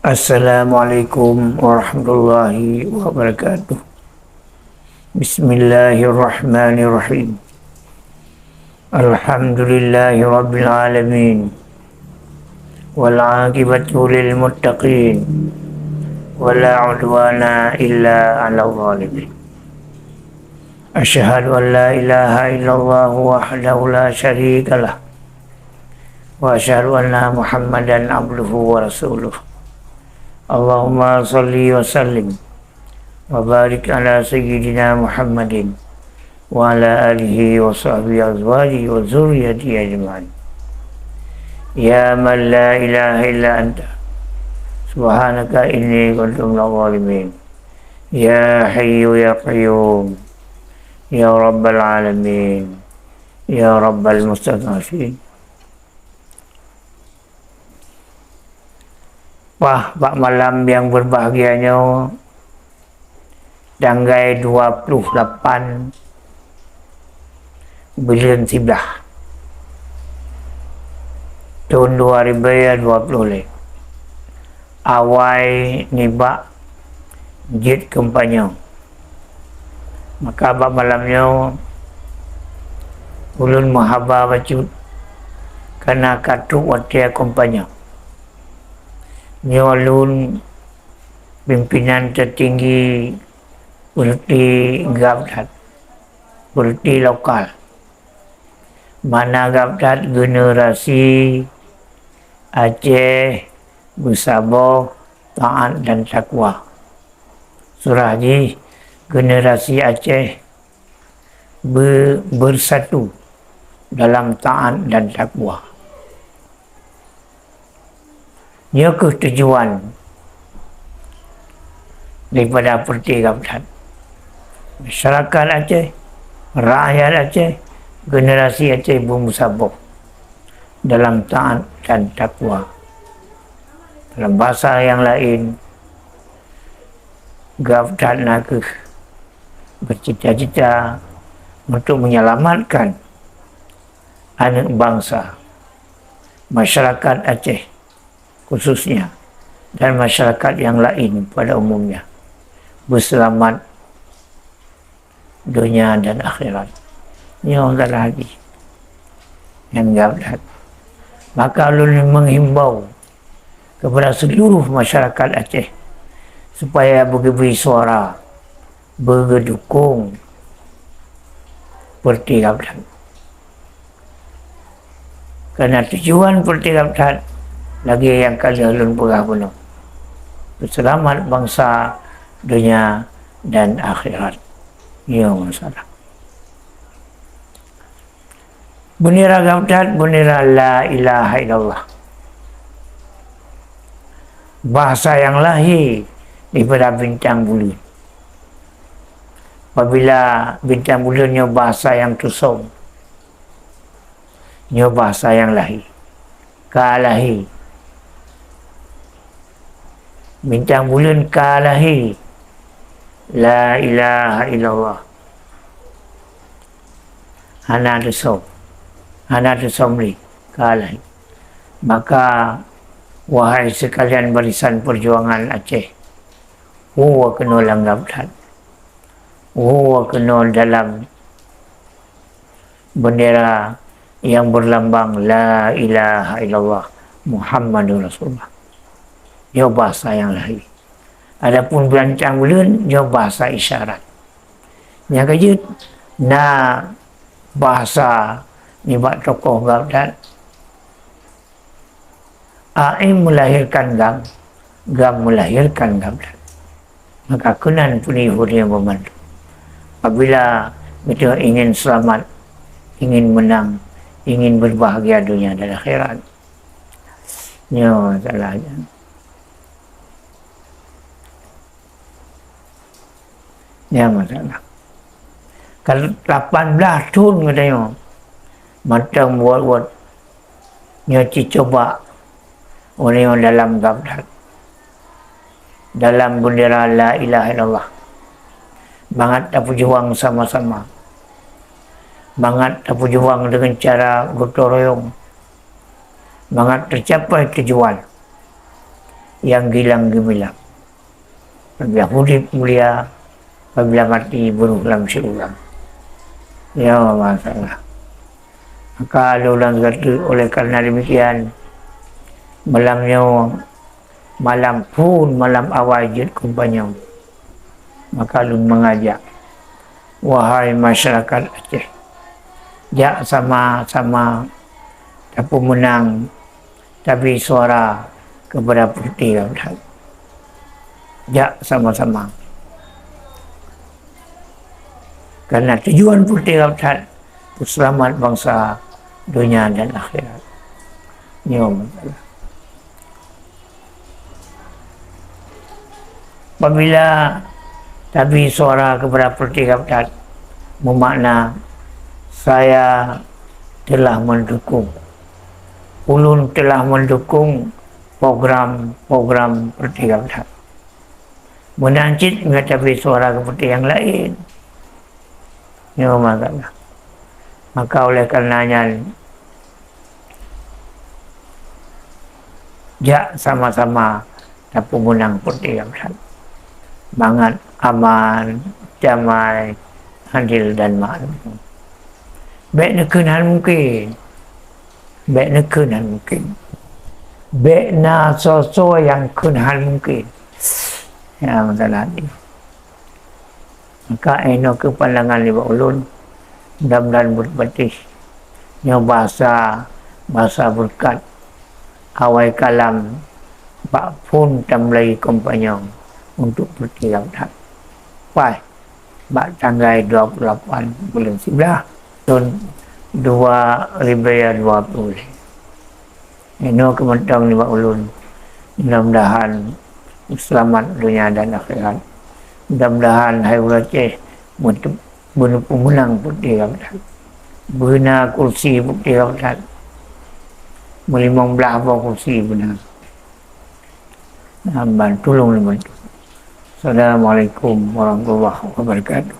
Assalamualaikum warahmatullahi wabarakatuh. Bismillahirrahmanirrahim. Alhamdulillahi rabbil alamin. Wal 'aqibatu lil muttaqin. Wala 'udwana illa 'alal zalimin. Asyhadu an la ilaha illallah wahdahu la syarikalah. Wa asyhadu anna Muhammadan abduhu wa rasuluh. Allahumma salli wa sallim wa barik ala sayyidina Muhammadin wa ala alihi wa sahbihi azwaji wa zurriyati ajma'in. Ya man la ilaha illa anta subhanaka inni kuntu minadh dhalimin. Ya hayyu ya qayyum ya rabbal alamin ya rabbal mustadhafin. Wah, Pak malam yang berbahagianya, tanggal 28 bulan 11 tahun 2020 awal nibak jid kempanya. Maka Pak malamnya ulun mahaba bacut karena katuk watia kempanya. Nyolun pimpinan tertinggi Berti Gabdat, Berti lokal. Mana Gabdat generasi Aceh bersabah taat dan takwa. Surahji generasi Aceh bersatu dalam taat dan takwa. Ia ketujuan daripada Berti Gabdat. Masyarakat Aceh, rakyat Aceh, generasi Aceh bermusabah dalam taat dan takwa. Dalam bahasa yang lain, Gabdat nak bercita-cita untuk menyelamatkan anak bangsa, masyarakat Aceh khususnya, dan masyarakat yang lain pada umumnya berselamat dunia dan akhirat. Ini orang lagi yang Gabdat. Maka ulun menghimbau kepada seluruh masyarakat Aceh supaya beri suara, berdukung Berti Gabdat. Kerana tujuan Berti Gabdat lagi yang kali ulun pegah penuh, berselamat bangsa, dunia dan akhirat. Ya masalah. Bendera Gabdat, bendera la ilaha illallah. Bahasa yang lahir daripada bintang bulan. Apabila bintang bulannya bahasa yang tusong, nya bahasa yang lahir, kalahi. Bintang bulan kalahi la ilaha illallah. Hana tusomri kalahi. Maka wahai sekalian barisan perjuangan Aceh, huwa kena Gabdat, huwa kena dalam bendera yang berlambang la ilaha illallah Muhammadur Rasulullah. Dia bahasa yang lahir. Adapun berancang bulan, dia bahasa isyarat. Yang kejut, bahasa ni buat tokoh Gabdat. Aim melahirkan Gam melahirkan Gabdat. Maka kenan penihur yang membantu. Apabila kita ingin selamat, ingin menang, ingin berbahagia dunia dan akhirat. Ya, salahnya. Ya masalah. Kalau 18 tahun katanya, matang buat nyaci coba orang yang dalam Gabdat, dalam bendera la ilaha illallah. Bangat tak berjuang sama-sama. Bangat tak berjuang dengan cara gotong royong. Bangat tercapai tujuan. yang gilang gemilang. Apabila hidup mulia, apabila mati berulang seulang. Ya masalah. Maka ada ulang kata, oleh karena demikian, malamnya malam pun malam awal jid kumpanya. Maka lu mengajak, wahai masyarakat Aceh, jak sama-sama tak menang tapi suara kepada Putih Laut. Jak sama-sama. Karena tujuan Putih Laut selamat bangsa dunia dan akhirat. Ini masalah. Apabila tapi suara kepada Putih Laut bermakna saya telah mendukung, ulun telah mendukung program-program Putih Laut. Menancit mengatakan suara kepada yang lain. Ini masalah. Maka oleh karenanya jak sama-sama tak menang Putih Laut. Semangat aman, damai, adil dan makmur. Baik nekenan mungkin. Baik nekenan mungkin. Baik na so yang kenan mungkin. Ya masalah ini. Maka eno ke pandangan libat ulun. Mudah-mudahan berbatih. Yang bahasa berkat. Awal kalam. Bak pun tamlai kompanyong. Untuk Putih Laut. Pai. Bak tanggal 28 bulan 11. Tahun 2020. Eno kementang libat ulun. Mudah-mudahan selamat dunia dan akhirat. Mudah-mudahan hai Aceh bunuh pemenang Putih Laut. Bina kursi Putih Laut. Melimang belah kursi benar. Tolong bantu. Assalamualaikum warahmatullahi wabarakatuh.